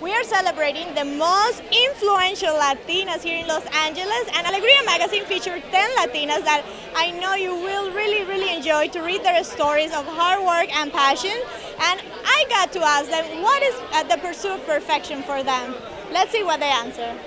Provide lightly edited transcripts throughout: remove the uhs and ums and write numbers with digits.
We are celebrating the most influential Latinas here in Los Angeles, and Alegria magazine featured 10 Latinas that I know you will really enjoy to read their stories of hard work and passion. And I got to ask them, what is the pursuit of perfection for them? Let's see what they answer.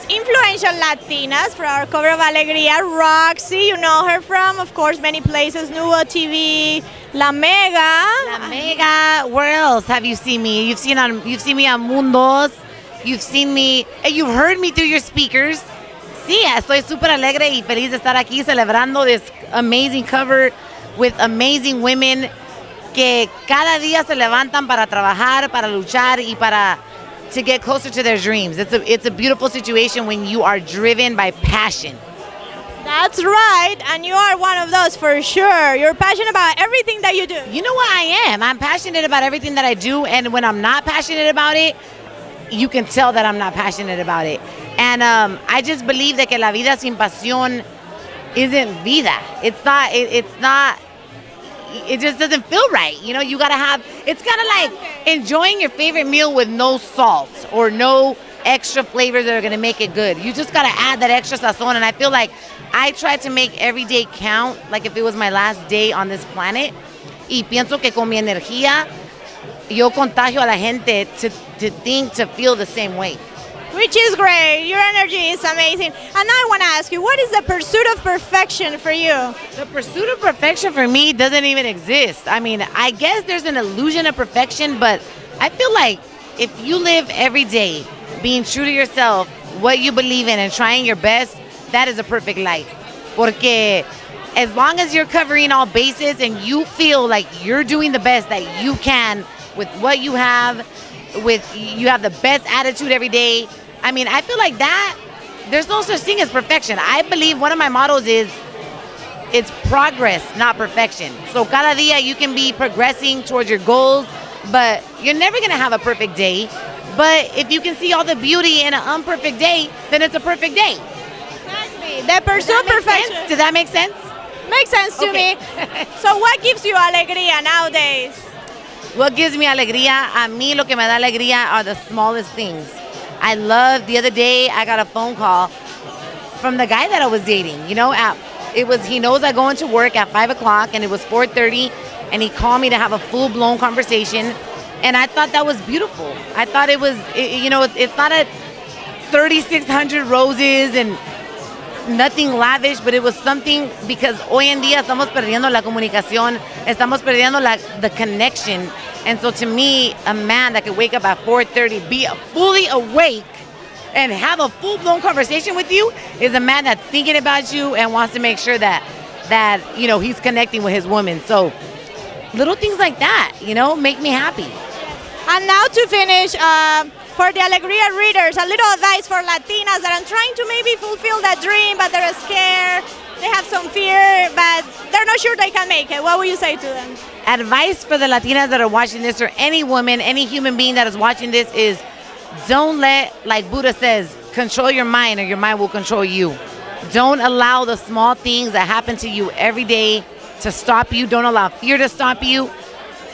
Influential Latinas for our cover of Alegria. Roxy, you know her from, of course, many places, Nuevo TV, La Mega. La Mega. Where else have you seen me? You've seen me on Mundos. You've seen me. You've heard me through your speakers. Sí, estoy súper alegre y feliz de estar aquí celebrando this amazing cover with amazing women que cada día se levantan para trabajar, para luchar y to get closer to their dreams. It's a beautiful situation when you are driven by passion. That's right, and you are one of those for sure. You're passionate about everything that you do. You know what I am? I'm passionate about everything that I do, and when I'm not passionate about it, you can tell that I'm not passionate about it. And I just believe that que la vida sin pasión isn't vida. It's not. It just doesn't feel right. You know, you gotta have, it's kind of like enjoying your favorite meal with no salt or no extra flavors that are gonna make it good. You just gotta add that extra sazon, and I feel like I try to make every day count, like if it was my last day on this planet. Y pienso que con mi energía, yo contagio a la gente to feel the same way. Which is great. Your energy is amazing. And now I want to ask you, what is the pursuit of perfection for you? The pursuit of perfection for me doesn't even exist. I mean, I guess there's an illusion of perfection, but I feel like if you live every day being true to yourself, what you believe in, and trying your best, that is a perfect life. Porque as long as you're covering all bases and you feel like you're doing the best that you can with what you have the best attitude every day, I mean, I feel like that, there's no such thing as perfection. I believe one of my mottos is, it's progress, not perfection. So cada día you can be progressing towards your goals, but you're never gonna have a perfect day. But if you can see all the beauty in an imperfect day, then it's a perfect day. Exactly. The pursuit of perfection. Does that make sense? Makes sense to me. So what gives you alegría nowadays? What gives me alegría? A mí lo que me da alegría are the smallest things. I love, the other day I got a phone call from the guy that I was dating. You know, he knows I go into work at 5 o'clock and it was 4:30, and he called me to have a full-blown conversation, and I thought that was beautiful. I thought it was, you know, it's not a 3,600 roses and nothing lavish, but it was something, because hoy en día estamos perdiendo la comunicación, estamos perdiendo the connection. And so to me, a man that could wake up at 4:30, be fully awake, and have a full-blown conversation with you is a man that's thinking about you and wants to make sure that you know, he's connecting with his woman. So little things like that, you know, make me happy. And now to finish, for the Alegria readers, a little advice for Latinas that are trying to maybe fulfill that dream, but they're scared, they have some fear, but they're not sure they can make it. What would you say to them? Advice for the Latinas that are watching this, or any woman, any human being that is watching this, is don't let, like Buddha says, control your mind, or your mind will control you. Don't allow the small things that happen to you every day to stop you. Don't allow fear to stop you.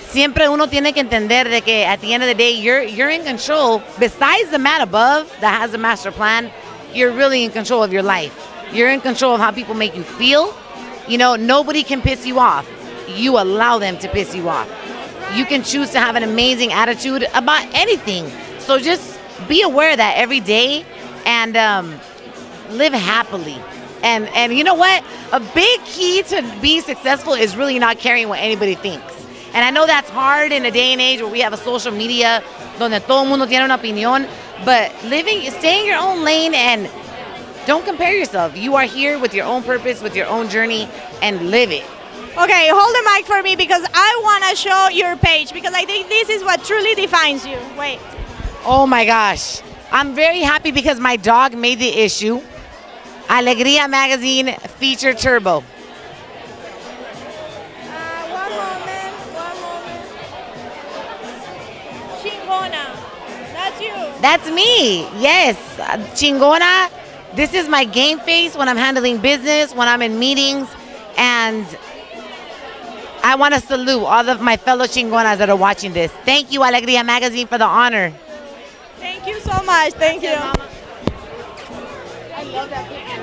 Siempre uno tiene que entender de que at the end of the day, you're in control. Besides the man above that has a master plan, you're really in control of your life. You're in control of how people make you feel. You know, nobody can piss you off. You allow them to piss you off. You can choose to have an amazing attitude about anything. So just be aware of that every day, and live happily. And you know what? A big key to being successful is really not caring what anybody thinks. And I know that's hard in a day and age where we have a social media donde todo el mundo tiene una opinión, but stay in your own lane and don't compare yourself. You are here with your own purpose, with your own journey, and live it. Okay, hold the mic for me because I want to show your page because I think this is what truly defines you. Wait. Oh my gosh. I'm very happy because my dog made the issue. Alegria magazine feature turbo. One moment. Chingona. That's you. That's me. Yes. Chingona. This is my game face when I'm handling business, when I'm in meetings, and I want to salute all of my fellow chingonas that are watching this. Thank you, Alegria Magazine, for the honor. Thank you so much. Thank you. I love that picture.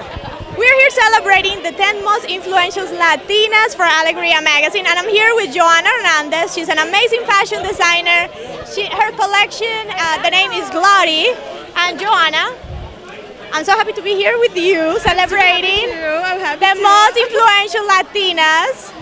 We're here celebrating the 10 most influential Latinas for Alegria Magazine, and I'm here with Joanna Hernandez. She's an amazing fashion designer. Her collection, the name is Glory. And Joanna, I'm so happy to be here with you, celebrating the most influential Latinas.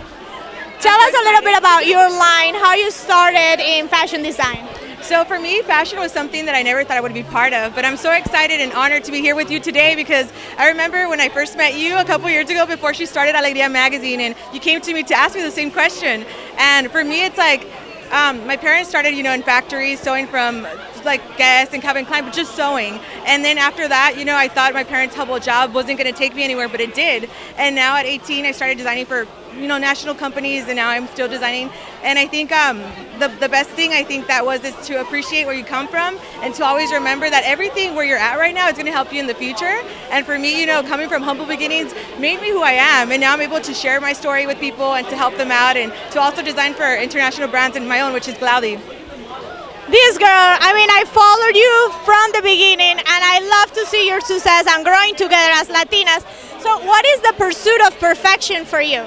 Tell us a little bit about your line, how you started in fashion design. So for me, fashion was something that I never thought I would be part of, but I'm so excited and honored to be here with you today because I remember when I first met you a couple years ago before she started Alegria Magazine, and you came to me to ask me the same question. And for me, it's like, my parents started, in factories, sewing from like Guess and Calvin Klein, but just sewing. And then after that, I thought my parents' humble job wasn't going to take me anywhere, but it did. And now at 18, I started designing for, national companies, and now I'm still designing. And I think the best thing I think that was is to appreciate where you come from and to always remember that everything where you're at right now is going to help you in the future. And for me, coming from humble beginnings made me who I am. And now I'm able to share my story with people and to help them out and to also design for international brands and my own, which is Glory. This girl, I followed you from the beginning, and I love to see your success and growing together as Latinas. So what is the pursuit of perfection for you?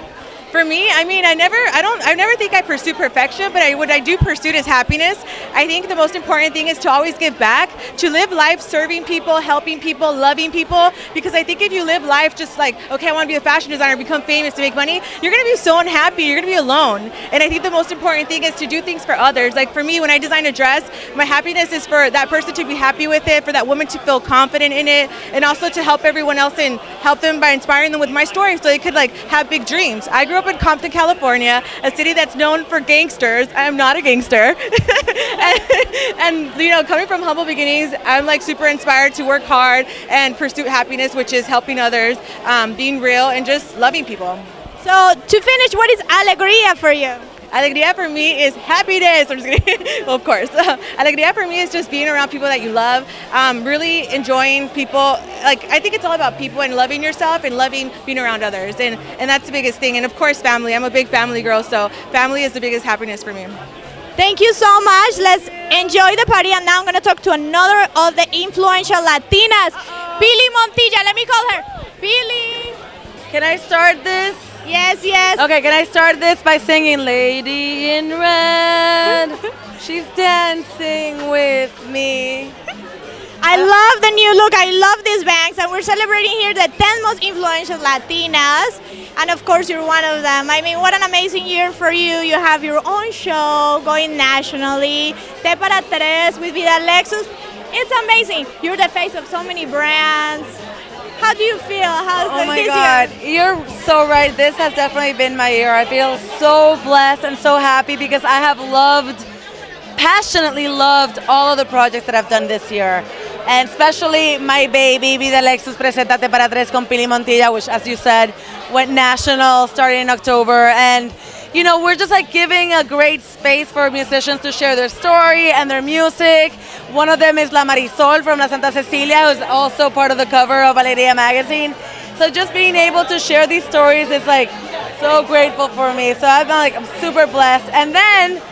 For me, I never think I pursue perfection, but what I do pursue is happiness. I think the most important thing is to always give back, to live life serving people, helping people, loving people, because I think if you live life just like, okay, I want to be a fashion designer, become famous to make money, you're going to be so unhappy, you're going to be alone. And I think the most important thing is to do things for others. Like for me, when I design a dress, my happiness is for that person to be happy with it, for that woman to feel confident in it, and also to help everyone else and help them by inspiring them with my story so they could have big dreams. I grew up in Compton, California, a city that's known for gangsters. I am not a gangster. and coming from humble beginnings, I'm super inspired to work hard and pursue happiness, which is helping others, being real, and just loving people. So to finish, what is Alegria for you? Alegria for me is happiness. I'm just kidding. Well, of course. Alegria for me is just being around people that you love, really enjoying people. I think it's all about people and loving yourself and loving being around others. And that's the biggest thing. And of course, family. I'm a big family girl, so family is the biggest happiness for me. Thank you so much. Let's enjoy the party. And now I'm going to talk to another of the influential Latinas, Pili Montilla. Let me call her. Pili. Can I start this? Yes, yes. Okay, can I start this by singing Lady in Red? She's dancing with me. I love the new look. I love these bangs. And we're celebrating here the 10 most influential Latinas. And of course, you're one of them. What an amazing year for you. You have your own show going nationally. Te para tres with Vida Lexus. It's amazing. You're the face of so many brands. How do you feel? Oh my God, you're so right. This has definitely been my year. I feel so blessed and so happy because I have passionately loved all of the projects that I've done this year. And especially my baby, Vida Lexus Preséntate para Tres con Pili Montilla, which, as you said, went national starting in October. And we're just giving a great space for musicians to share their story and their music. One of them is La Marisol from La Santa Cecilia, who's also part of the cover of Alegria Magazine. So just being able to share these stories is so grateful for me. So I'm super blessed. And then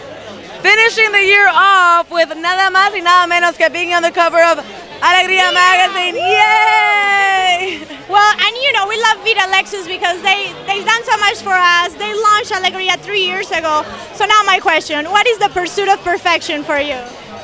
finishing the year off with nada más y nada menos que being on the cover of Alegria Magazine. Yay! Well, and we love Vida Lexus because they've done so much for us. They launched Alegria 3 years ago. So now my question, what is the pursuit of perfection for you?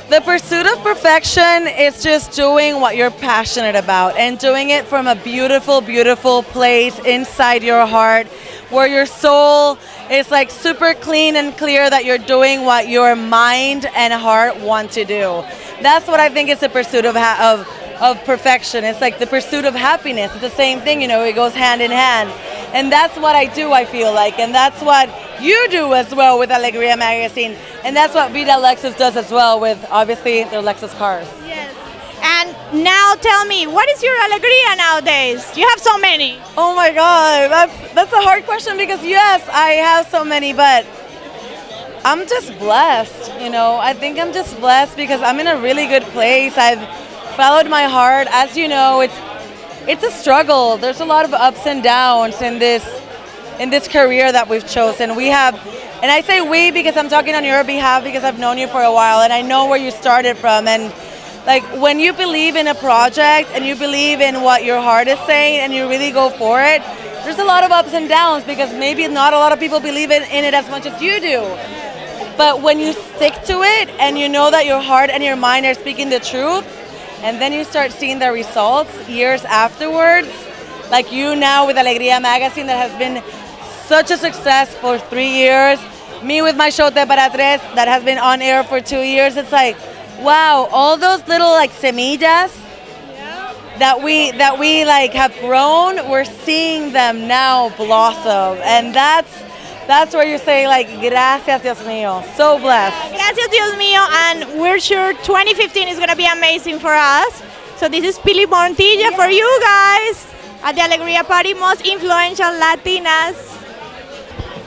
The pursuit of perfection is just doing what you're passionate about and doing it from a beautiful, beautiful place inside your heart where your soul is super clean and clear that you're doing what your mind and heart want to do. That's what I think is the pursuit of perfection. It's the pursuit of happiness. It's the same thing, it goes hand in hand. And that's what I do, I feel like. And that's what you do as well with Alegria magazine. And that's what Vida Lexus does as well with, obviously, their Lexus cars. Yes. And now tell me, what is your Alegria nowadays? You have so many. Oh my God, that's a hard question because yes, I have so many, but I'm just blessed, you know. I think I'm just blessed because I'm in a really good place. I've followed my heart. As you know, it's a struggle. There's a lot of ups and downs in this career that we've chosen. We have, and I say we because I'm talking on your behalf because I've known you for a while and I know where you started from. And like when you believe in a project and you believe in what your heart is saying and you really go for it, there's a lot of ups and downs because maybe not a lot of people believe in it as much as you do. But when you stick to it and you know that your heart and your mind are speaking the truth, and then you start seeing the results years afterwards, like you now with Alegria magazine that has been such a success for 3 years, me with my show Te Para Tres that has been on air for 2 years, it's like, wow, all those little like semillas that we like have grown, we're seeing them now blossom. And that's where you say like, gracias Dios mío, so blessed. Gracias Dios mío, and we're sure 2015 is going to be amazing for us. So this is Pili Montilla for you guys at the Alegria Party, most influential Latinas.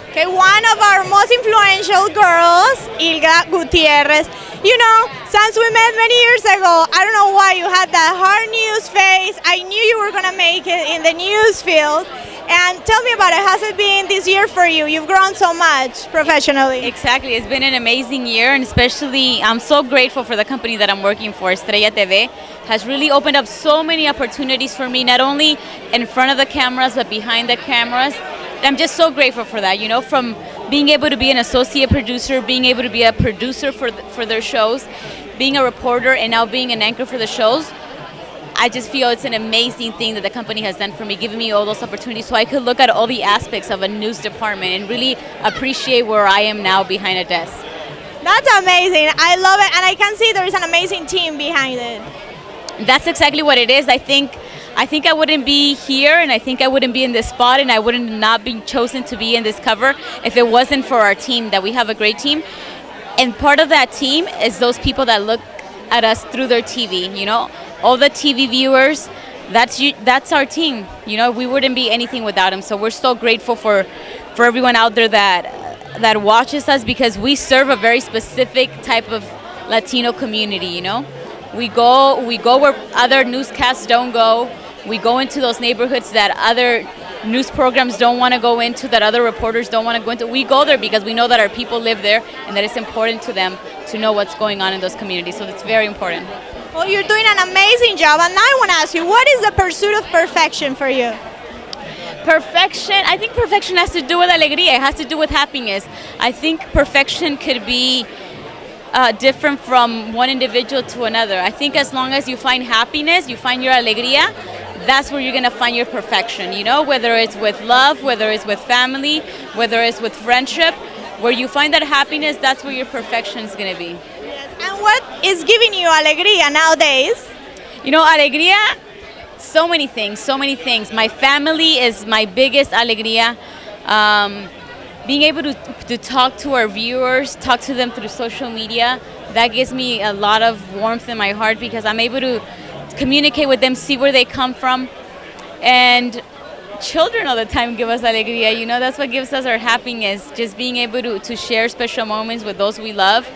Okay, one of our most influential girls, Angie Gutierrez. You know, since we met many years ago, I don't know why you had that hard news face. I knew you were going to make it in the news field. And tell me about it. How's it been this year for you? You've grown so much professionally. Exactly. It's been an amazing year, and especially I'm so grateful for the company that I'm working for. Estrella TV has really opened up so many opportunities for me, not only in front of the cameras, but behind the cameras. And I'm just so grateful for that, you know, from being able to be an associate producer, being able to be a producer for their shows, being a reporter, and now being an anchor for the shows. I just feel it's an amazing thing that the company has done for me, giving me all those opportunities so I could look at all the aspects of a news department and really appreciate where I am now behind a desk. That's amazing. I love it. And I can see there is an amazing team behind it. That's exactly what it is. I think I wouldn't be here, and I think I wouldn't be in this spot, and I wouldn't not be chosen to be in this cover if it wasn't for our team, that we have a great team. And part of that team is those people that look at us through their TV, you know. All the TV viewers, that's our team. You know, we wouldn't be anything without them. So we're so grateful for everyone out there that watches us, because we serve a very specific type of Latino community, you know. We go where other newscasts don't go. We go into those neighborhoods that other news programs don't want to go into, that other reporters don't want to go into. We go there because we know that our people live there and that it's important to them to know what's going on in those communities. So it's very important. Well, you're doing an amazing job, and now I want to ask you, what is the pursuit of perfection for you? Perfection, I think perfection has to do with alegría. It has to do with happiness. I think perfection could be different from one individual to another. I think as long as you find happiness, you find your alegría, that's where you're going to find your perfection, you know, whether it's with love, whether it's with family, whether it's with friendship. Where you find that happiness, that's where your perfection is going to be. And what is giving you alegría nowadays? You know, alegría, so many things, so many things. My family is my biggest alegría. Being able to talk to our viewers, talk to them through social media, that gives me a lot of warmth in my heart, because I'm able to communicate with them, see where they come from. And children all the time give us alegría, you know, that's what gives us our happiness, just being able to share special moments with those we love.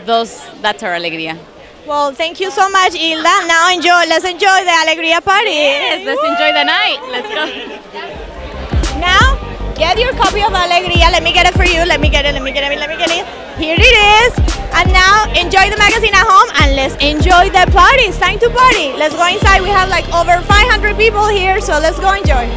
That's our alegría. Well, thank you so much, Hilda. Now let's enjoy the Alegria Party. Yes, let's enjoy the night. Let's go. Now, get your copy of Alegria. Let me get it for you. Let me get it. Here it is. And now, enjoy the magazine at home, and let's enjoy the party. It's time to party. Let's go inside. We have like over 500 people here, so let's go enjoy.